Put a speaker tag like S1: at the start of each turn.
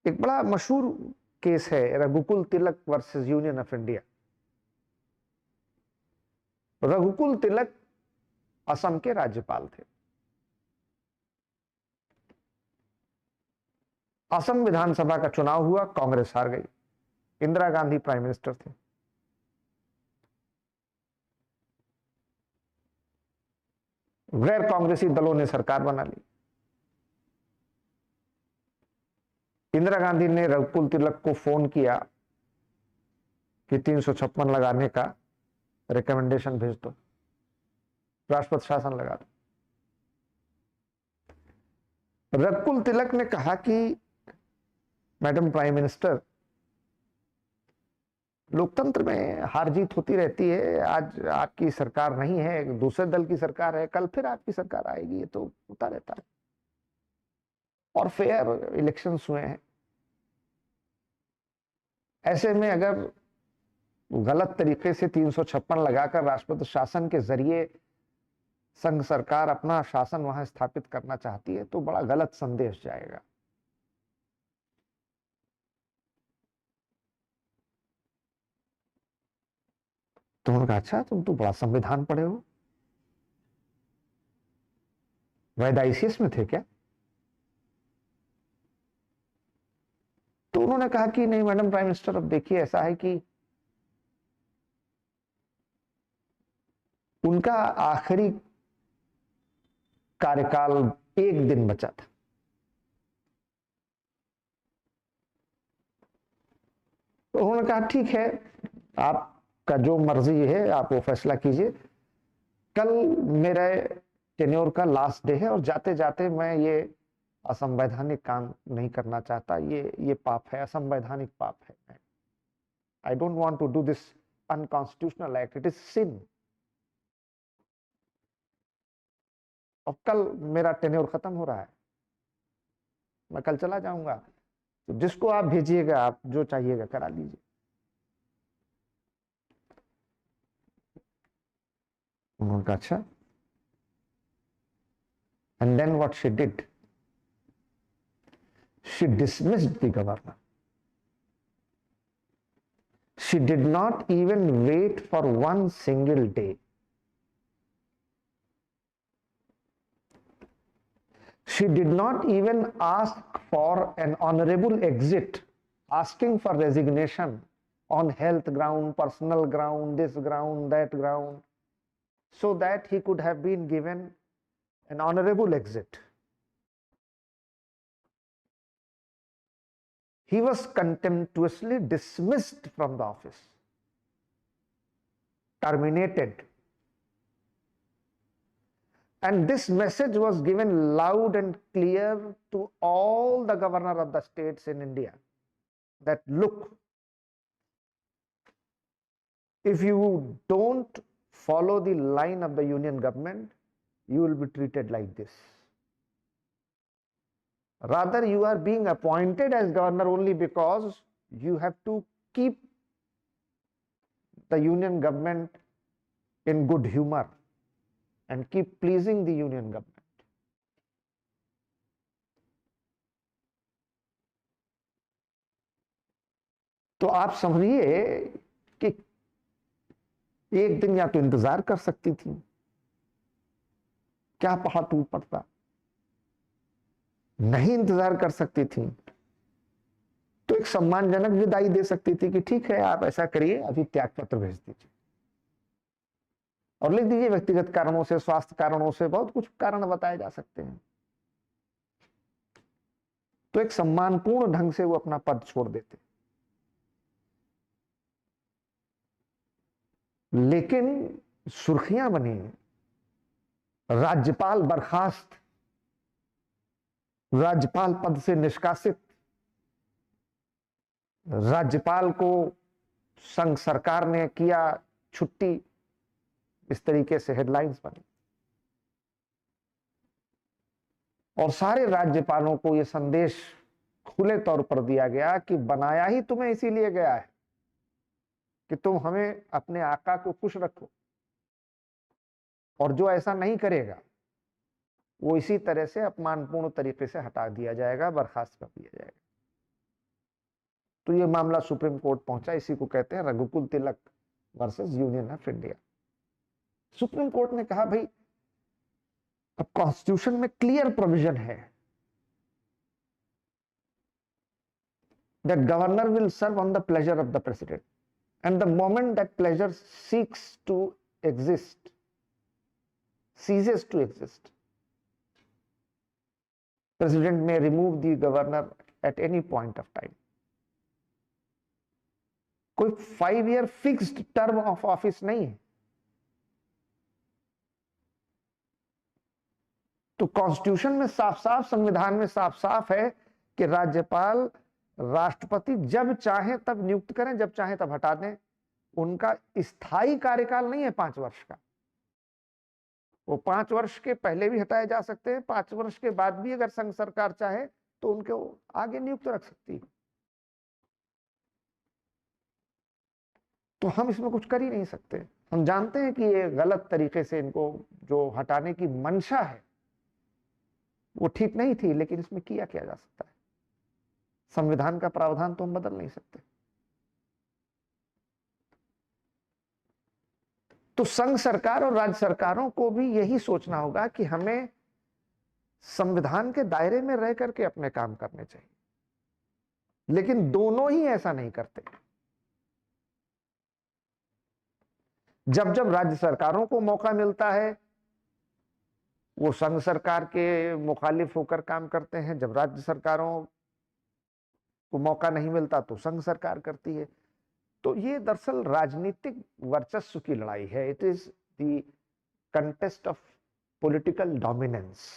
S1: एक बड़ा मशहूर केस है रघुकुल Tilak versus union of India. रघुकुल तिलक असम के राज्यपाल थे। असम विधानसभा का चुनाव हुआ, कांग्रेस हार गई। इंदिरा गांधी प्राइम मिनिस्टर थे। गैर कांग्रेसी दलों ने सरकार बना ली। इंदिरा गांधी ने रघुकुल तिलक को फोन किया कि 356 लगाने का रिकमेंडेशन भेज दो, राष्ट्रपति शासन लगा दो। रघुकुल तिलक ने कहा कि मैडम प्राइम मिनिस्टर, लोकतंत्र में हार जीत होती रहती है। आज आपकी सरकार नहीं है, दूसरे दल की सरकार है, कल फिर आपकी सरकार आएगी, ये तो होता रहता है। और फेयर इलेक्शंस हुए हैं। ऐसे में अगर गलत तरीके से 356 लगाकर राष्ट्रपति शासन के जरिए संघ सरकार अपना शासन वहां स्थापित करना चाहती है तो बड़ा गलत संदेश जाएगा। तो उन्होंने कहा, अच्छा तुम तो बड़ा संविधान पढ़े हो, वैद आईसीएस में थे क्या? तो उन्होंने कहा कि नहीं मैडम प्राइम मिनिस्टर, अब देखिए ऐसा है कि उनका आखिरी कार्यकाल 1 दिन बचा था। तो उन्होंने कहा ठीक है, आपका जो मर्जी है आप वो फैसला कीजिए। कल मेरे टेन्योर का लास्ट डे है और जाते जाते मैं ये असंवैधानिक काम नहीं करना चाहता। ये पाप है, असंवैधानिक पाप है। I don't want to do this unconstitutional act, it is sin. और कल मेरा टेन्योर खत्म हो रहा है, मैं कल चला जाऊंगा। तो जिसको आप भेजिएगा, आप जो चाहिएगा करा लीजिए। उन्होंने कहा अच्छा। And then what she did, she dismissed the governor. She did not even wait for one single day. She did not even ask for an honorable exit, asking for resignation on health ground, personal ground, this ground, that ground, so that he could have been given an honorable exit. He was contemptuously dismissed from the office, terminated. And this message was given loud and clear to all the governor of the states in India that look, if you don't follow the line of the union government, you will be treated like this. Rather, you are being appointed as governor only because you have to keep the union government in good humor and keep pleasing the union government. तो आप समझिए कि एक दिन या तो इंतजार कर सकती थी, क्या पहाड़ टूट पड़ता। नहीं इंतजार कर सकती थी तो एक सम्मानजनक विदाई दे सकती थी कि ठीक है आप ऐसा करिए, अभी त्याग पत्र भेज दीजिए और लिख दीजिए व्यक्तिगत कारणों से, स्वास्थ्य कारणों से, बहुत कुछ कारण बताए जा सकते हैं। तो एक सम्मानपूर्ण ढंग से वो अपना पद छोड़ देते। लेकिन सुर्खियां बनी, राज्यपाल बर्खास्त, राज्यपाल पद से निष्कासित, राज्यपाल को संघ सरकार ने किया छुट्टी, इस तरीके से हेडलाइंस बनी। और सारे राज्यपालों को यह संदेश खुले तौर पर दिया गया कि बनाया ही तुम्हें इसीलिए गया है कि तुम हमें अपने आका को खुश रखो, और जो ऐसा नहीं करेगा वो इसी तरह से अपमानपूर्ण तरीके से हटा दिया जाएगा, बर्खास्त कर दिया जाएगा। तो ये मामला सुप्रीम कोर्ट पहुंचा। इसी को कहते हैं Raghukul Tilak versus union of India. Supreme court ने कहा भाई अब कॉन्स्टिट्यूशन में क्लियर प्रोविजन है that governor will serve on the pleasure of the president, and the moment that pleasure ceases to exist, president may remove the governor at any point of time. कोई 5 year fixed term of office नहीं है। तो constitution में साफ साफ, संविधान में साफ साफ है कि राज्यपाल राष्ट्रपति जब चाहे तब नियुक्त करें, जब चाहे तब हटा दें। उनका स्थायी कार्यकाल नहीं है 5 वर्ष का। वो 5 वर्ष के पहले भी हटाए जा सकते हैं, 5 वर्ष के बाद भी अगर संघ सरकार चाहे तो उनको आगे नियुक्त रख सकती है। तो हम इसमें कुछ कर ही नहीं सकते। हम जानते हैं कि ये गलत तरीके से इनको जो हटाने की मंशा है वो ठीक नहीं थी, लेकिन इसमें किया क्या जा सकता है? संविधान का प्रावधान तो हम बदल नहीं सकते। तो संघ सरकार और राज्य सरकारों को भी यही सोचना होगा कि हमें संविधान के दायरे में रह करके अपने काम करने चाहिए, लेकिन दोनों ही ऐसा नहीं करते। जब जब राज्य सरकारों को मौका मिलता है वो संघ सरकार के मुखालिफ होकर काम करते हैं, जब राज्य सरकारों को मौका नहीं मिलता तो संघ सरकार करती है। तो ये दरअसल राजनीतिक वर्चस्व की लड़ाई है। It is the contest of political dominance.